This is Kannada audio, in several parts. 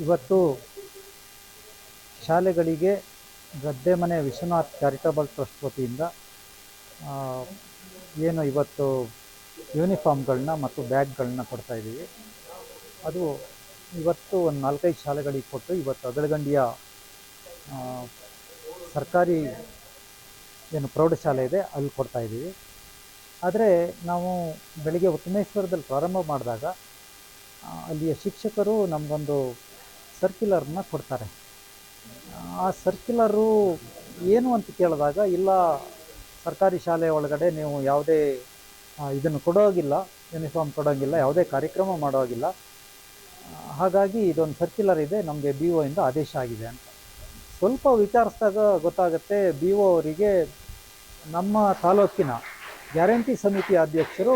ಇವತ್ತು ಶಾಲೆಗಳಿಗೆ ಗದ್ದೆಮನೆ ವಿಶ್ವನಾಥ್ ಚಾರಿಟಬಲ್ ಟ್ರಸ್ಟ್ ವತಿಯಿಂದ ಆ, ಏನು ಇವತ್ತು ಯೂನಿಫಾರ್ಮ್ಗಳನ್ನ ಮತ್ತು ಬ್ಯಾಗ್ಗಳನ್ನ ಕೊಡ್ತಾ ಇದ್ದೀವಿ. ಅದು ಇವತ್ತು ಒಂದು 4-5 ಶಾಲೆಗಳಿಗೆ ಕೊಟ್ಟು ಇವತ್ತು ಅಗಳಗಂಡಿಯ ಆ, ಸರ್ಕಾರಿ ಏನು ಪ್ರೌಢಶಾಲೆ ಇದೆ ಅಲ್ಲಿ ಕೊಡ್ತಾ ಇದ್ದೀವಿ. ಆದರೆ ನಾವು ಬೆಳಿಗ್ಗೆ ಉತ್ತಮೇಶ್ವರದಲ್ಲಿ ಪ್ರಾರಂಭ ಮಾಡಿದಾಗ ಅಲ್ಲಿಯ ಶಿಕ್ಷಕರು ನಮಗೊಂದು ಸರ್ಕ್ಯುಲರ್ನ ಕೊಡ್ತಾರೆ. ಆ ಸರ್ಕ್ಯುಲರು ಏನು ಅಂತ ಕೇಳಿದಾಗ, ಇಲ್ಲ ಸರ್ಕಾರಿ ಶಾಲೆ ಒಳಗಡೆ ನೀವು ಯಾವುದೇ ಇದನ್ನು ಕೊಡೋಗಿಲ್ಲ, ಯೂನಿಫಾರ್ಮ್ ಕೊಡೋಂಗಿಲ್ಲ, ಯಾವುದೇ ಕಾರ್ಯಕ್ರಮ ಮಾಡೋಗಿಲ್ಲ, ಹಾಗಾಗಿ ಇದೊಂದು ಸರ್ಕ್ಯುಲರ್ ಇದೆ, ನಮಗೆ ಬಿ ಒ ಇಂದ ಆದೇಶ ಆಗಿದೆ ಅಂತ. ಸ್ವಲ್ಪ ವಿಚಾರಿಸಿದಾಗ ಗೊತ್ತಾಗುತ್ತೆ, ಬಿ ಒ ಅವರಿಗೆ ನಮ್ಮ ತಾಲೂಕಿನ ಗ್ಯಾರಂಟಿ ಸಮಿತಿ ಅಧ್ಯಕ್ಷರು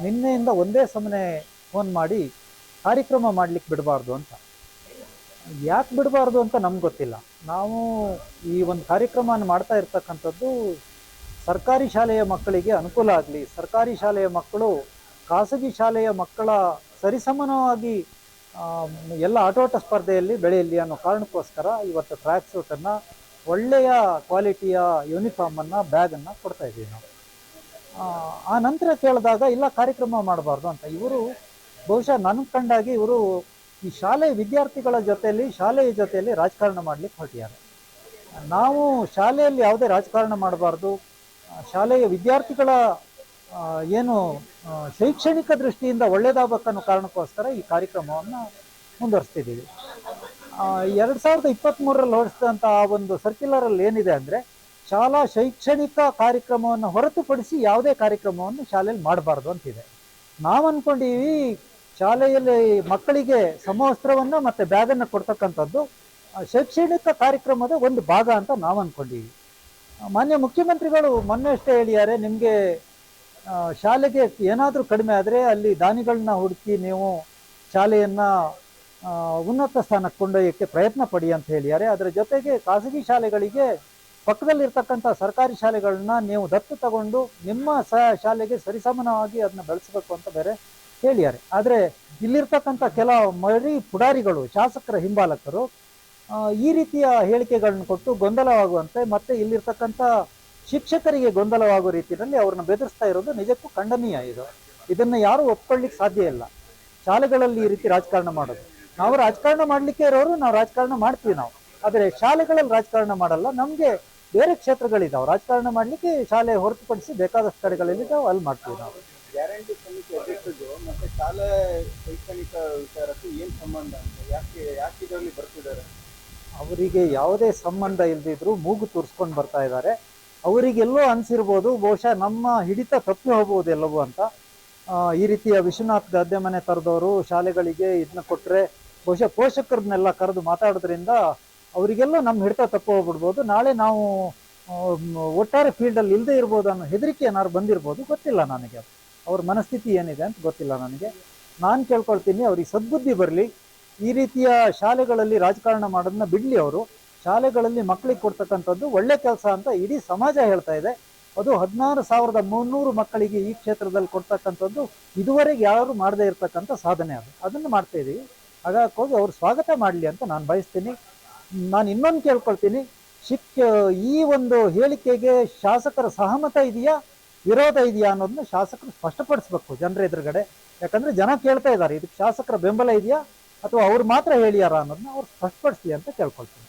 ನಿನ್ನೆಯಿಂದ ಒಂದೇ ಸಮನೆ ಫೋನ್ ಮಾಡಿ ಕಾರ್ಯಕ್ರಮ ಮಾಡಲಿಕ್ಕೆ ಬಿಡಬಾರ್ದು ಅಂತ. ಯಾಕೆ ಬಿಡಬಾರ್ದು ಅಂತ ನಮ್ಗೆ ಗೊತ್ತಿಲ್ಲ. ನಾವು ಈ ಒಂದು ಕಾರ್ಯಕ್ರಮನ ಮಾಡ್ತಾ ಇರ್ತಕ್ಕಂಥದ್ದು ಸರ್ಕಾರಿ ಶಾಲೆಯ ಮಕ್ಕಳಿಗೆ ಅನುಕೂಲ ಆಗಲಿ, ಸರ್ಕಾರಿ ಶಾಲೆಯ ಮಕ್ಕಳು ಖಾಸಗಿ ಶಾಲೆಯ ಮಕ್ಕಳ ಸರಿಸಮಾನವಾಗಿ ಎಲ್ಲ ಆಟೋಟ ಸ್ಪರ್ಧೆಯಲ್ಲಿ ಬೆಳೆಯಲಿ ಅನ್ನೋ ಕಾರಣಕ್ಕೋಸ್ಕರ ಇವತ್ತು ಟ್ರ್ಯಾಕ್ ಸೂಟನ್ನು, ಒಳ್ಳೆಯ ಕ್ವಾಲಿಟಿಯ ಯೂನಿಫಾರ್ಮನ್ನು, ಬ್ಯಾಗನ್ನು ಕೊಡ್ತಾ ಇದ್ದೀವಿ ನಾವು. ಆ ನಂತರ ಕೇಳಿದಾಗ ಇಲ್ಲ ಕಾರ್ಯಕ್ರಮ ಮಾಡಬಾರ್ದು ಅಂತ. ಇವರು ಬಹುಶಃ ನನಗೆ ಕಂಡಾಗಿ ಇವರು ಈ ಶಾಲೆ ವಿದ್ಯಾರ್ಥಿಗಳ ಜೊತೆಯಲ್ಲಿ, ಶಾಲೆಯ ಜೊತೆಯಲ್ಲಿ ರಾಜಕಾರಣ ಮಾಡಲಿಕ್ಕೆ ಹೊರಟಿದ್ದಾರೆ. ನಾವು ಶಾಲೆಯಲ್ಲಿ ಯಾವುದೇ ರಾಜಕಾರಣ ಮಾಡಬಾರ್ದು, ಶಾಲೆಯ ವಿದ್ಯಾರ್ಥಿಗಳ ಏನು ಶೈಕ್ಷಣಿಕ ದೃಷ್ಟಿಯಿಂದ ಒಳ್ಳೆಯದಾಗಬೇಕನ್ನೋ ಕಾರಣಕ್ಕೋಸ್ಕರ ಈ ಕಾರ್ಯಕ್ರಮವನ್ನು ಮುಂದುವರಿಸ್ತಿದ್ದೀವಿ. 2023ರಲ್ಲಿ ಹೊರಡಿಸಿದಂಥ ಆ ಒಂದು ಸರ್ಕ್ಯುಲರಲ್ಲಿ ಏನಿದೆ ಅಂದರೆ, ಶಾಲಾ ಶೈಕ್ಷಣಿಕ ಕಾರ್ಯಕ್ರಮವನ್ನು ಹೊರತುಪಡಿಸಿ ಯಾವುದೇ ಕಾರ್ಯಕ್ರಮವನ್ನು ಶಾಲೆಯಲ್ಲಿ ಮಾಡಬಾರ್ದು ಅಂತಿದೆ. ನಾವು ಅಂದ್ಕೊಂಡಿವಿ ಶಾಲೆಯಲ್ಲಿ ಮಕ್ಕಳಿಗೆ ಸಮವಸ್ತ್ರವನ್ನು ಮತ್ತು ಬ್ಯಾಗನ್ನು ಕೊಡ್ತಕ್ಕಂಥದ್ದು ಶೈಕ್ಷಣಿಕ ಕಾರ್ಯಕ್ರಮದ ಒಂದು ಭಾಗ ಅಂತ ನಾವು ಅಂದ್ಕೊಂಡಿವಿ. ಮಾನ್ಯ ಮುಖ್ಯಮಂತ್ರಿಗಳು ಮೊನ್ನೆ ಅಷ್ಟೇ ಹೇಳಿದ್ದಾರೆ, ನಿಮಗೆ ಶಾಲೆಗೆ ಏನಾದರೂ ಕಡಿಮೆ ಆದರೆ ಅಲ್ಲಿ ದಾನಿಗಳನ್ನ ಹುಡುಕಿ ನೀವು ಶಾಲೆಯನ್ನು ಉನ್ನತ ಸ್ಥಾನಕ್ಕೆ ಕೊಂಡೊಯ್ಯೋಕ್ಕೆ ಪ್ರಯತ್ನ ಪಡಿ ಅಂತ ಹೇಳಿದ್ದಾರೆ. ಅದರ ಜೊತೆಗೆ ಖಾಸಗಿ ಶಾಲೆಗಳಿಗೆ ಪಕ್ಕದಲ್ಲಿರ್ತಕ್ಕಂಥ ಸರ್ಕಾರಿ ಶಾಲೆಗಳನ್ನ ನೀವು ದತ್ತು ತಗೊಂಡು ನಿಮ್ಮ ಶಾಲೆಗೆ ಸರಿಸಮಾನವಾಗಿ ಅದನ್ನ ಬೆಳೆಸಬೇಕು ಅಂತ ಬೇರೆ ಹೇಳಿದ್ದಾರೆ. ಆದರೆ ಇಲ್ಲಿರ್ತಕ್ಕಂಥ ಕೆಲ ಮರಿ ಪುಡಾರಿಗಳು, ಶಾಸಕರ ಹಿಂಬಾಲಕರು ಈ ರೀತಿಯ ಹೇಳಿಕೆಗಳನ್ನ ಕೊಟ್ಟು ಗೊಂದಲವಾಗುವಂತೆ ಮತ್ತೆ ಇಲ್ಲಿರ್ತಕ್ಕಂಥ ಶಿಕ್ಷಕರಿಗೆ ಗೊಂದಲವಾಗುವ ರೀತಿಯಲ್ಲಿ ಅವ್ರನ್ನ ಬೆದರಿಸ್ತಾ ಇರೋದು ನಿಜಕ್ಕೂ ಖಂಡನೀಯ. ಇದನ್ನು ಯಾರು ಒಪ್ಕೊಳ್ಳಿಕ್ಕೆ ಸಾಧ್ಯ ಇಲ್ಲ. ಶಾಲೆಗಳಲ್ಲಿ ಈ ರೀತಿ ರಾಜಕಾರಣ ಮಾಡೋದು, ನಾವು ರಾಜಕಾರಣ ಮಾಡಲಿಕ್ಕೆ ಇರೋರು, ನಾವು ರಾಜಕಾರಣ ಮಾಡ್ತೀವಿ ನಾವು. ಆದರೆ ಶಾಲೆಗಳಲ್ಲಿ ರಾಜಕಾರಣ ಮಾಡಲ್ಲ. ನಮಗೆ ಬೇರೆ ಕ್ಷೇತ್ರಗಳಿದ್ದಾವೆ ರಾಜಕಾರಣ ಮಾಡಲಿಕ್ಕೆ, ಶಾಲೆ ಹೊರತುಪಡಿಸಿ ಬೇಕಾದಷ್ಟು ಕಡೆಗಳಿದ್ದಾವೆ, ಅಲ್ಲಿ ಮಾಡ್ತೀವಿ ನಾವು. ಗ್ಯಾರಂಟಿ ಸಮಿತಿ ಅಧ್ಯಕ್ಷರು ಮತ್ತೆ ಶಾಲೆ ಶೈಕ್ಷಣಿಕ ವಿಚಾರಕ್ಕೂ ಏನು ಸಂಬಂಧ ಅಂತ ಯಾಕೆ ಇದರಲ್ಲಿ ಬರ್ತಿದ್ದಾರೆ? ಅವರಿಗೆ ಯಾವುದೇ ಸಂಬಂಧ ಇಲ್ದಿದ್ರು ಮೂಗು ತೋರಿಸ್ಕೊಂಡು ಬರ್ತಾ ಇದ್ದಾರೆ. ಅವರಿಗೆಲ್ಲೋ ಅನಿಸಿರ್ಬೋದು, ಬಹುಶಃ ನಮ್ಮ ಹಿಡಿತ ತಪ್ಪಿ ಹೋಗ್ಬೋದು ಎಲ್ಲವೂ ಅಂತ. ಈ ರೀತಿಯ ವಿಶ್ವನಾಥ್ ಗದ್ದೆಮನೆ ತರದವರು ಶಾಲೆಗಳಿಗೆ ಇದನ್ನ ಕೊಟ್ಟರೆ ಬಹುಶಃ ಪೋಷಕರನ್ನೆಲ್ಲ ಕರೆದು ಮಾತಾಡೋದ್ರಿಂದ ಅವರಿಗೆಲ್ಲೋ ನಮ್ಮ ಹಿಡಿತ ತಪ್ಪು ಹೋಗ್ಬಿಡ್ಬೋದು. ನಾಳೆ ನಾವು ಒಟ್ಟಾರೆ ಫೀಲ್ಡಲ್ಲಿ ಇಲ್ಲದೆ ಇರ್ಬೋದು ಅನ್ನೋ ಹೆದರಿಕೆ ಏನಾದ್ರು ಬಂದಿರ್ಬೋದು, ಗೊತ್ತಿಲ್ಲ ನನಗೆ. ಅವ್ರ ಮನಸ್ಥಿತಿ ಏನಿದೆ ಅಂತ ಗೊತ್ತಿಲ್ಲ ನನಗೆ. ನಾನು ಕೇಳ್ಕೊಳ್ತೀನಿ, ಅವ್ರಿಗೆ ಸದ್ಬುದ್ಧಿ ಬರಲಿ. ಈ ರೀತಿಯ ಶಾಲೆಗಳಲ್ಲಿ ರಾಜಕಾರಣ ಮಾಡೋದನ್ನ ಬಿಡಲಿ. ಅವರು ಶಾಲೆಗಳಲ್ಲಿ ಮಕ್ಕಳಿಗೆ ಕೊಡ್ತಕ್ಕಂಥದ್ದು ಒಳ್ಳೆ ಕೆಲಸ ಅಂತ ಇಡೀ ಸಮಾಜ ಹೇಳ್ತಾ ಇದೆ. ಅದು 16,300 ಮಕ್ಕಳಿಗೆ ಈ ಕ್ಷೇತ್ರದಲ್ಲಿ ಕೊಡ್ತಕ್ಕಂಥದ್ದು ಇದುವರೆಗೆ ಯಾರು ಮಾಡದೇ ಇರತಕ್ಕಂಥ ಸಾಧನೆ. ಅದನ್ನು ಮಾಡ್ತಾ ಇದ್ದೀವಿ. ಹಾಗಾಗಿ ಹೋಗಿ ಅವ್ರು ಸ್ವಾಗತ ಮಾಡಲಿ ಅಂತ ನಾನು ಬಯಸ್ತೀನಿ. ನಾನು ಇನ್ನೊಂದು ಕೇಳ್ಕೊಳ್ತೀನಿ, ಈ ಒಂದು ಹೇಳಿಕೆಗೆ ಶಾಸಕರ ಸಹಮತ ಇದೆಯಾ, ವಿರೋಧ ಇದೆಯಾ ಅನ್ನೋದನ್ನ ಶಾಸಕರು ಸ್ಪಷ್ಟಪಡಿಸ್ಬೇಕು ಜನರ ಎದುರುಗಡೆ. ಯಾಕಂದ್ರೆ ಜನ ಕೇಳ್ತಾ ಇದ್ದಾರೆ, ಇದಕ್ಕೆ ಶಾಸಕರ ಬೆಂಬಲ ಇದೆಯಾ ಅಥವಾ ಅವ್ರು ಮಾತ್ರ ಹೇಳಿಯಾರ ಅನ್ನೋದನ್ನ ಅವ್ರು ಸ್ಪಷ್ಟಪಡಿಸ್ಲಿ ಅಂತ ಕೇಳ್ಕೊಳ್ತೀನಿ.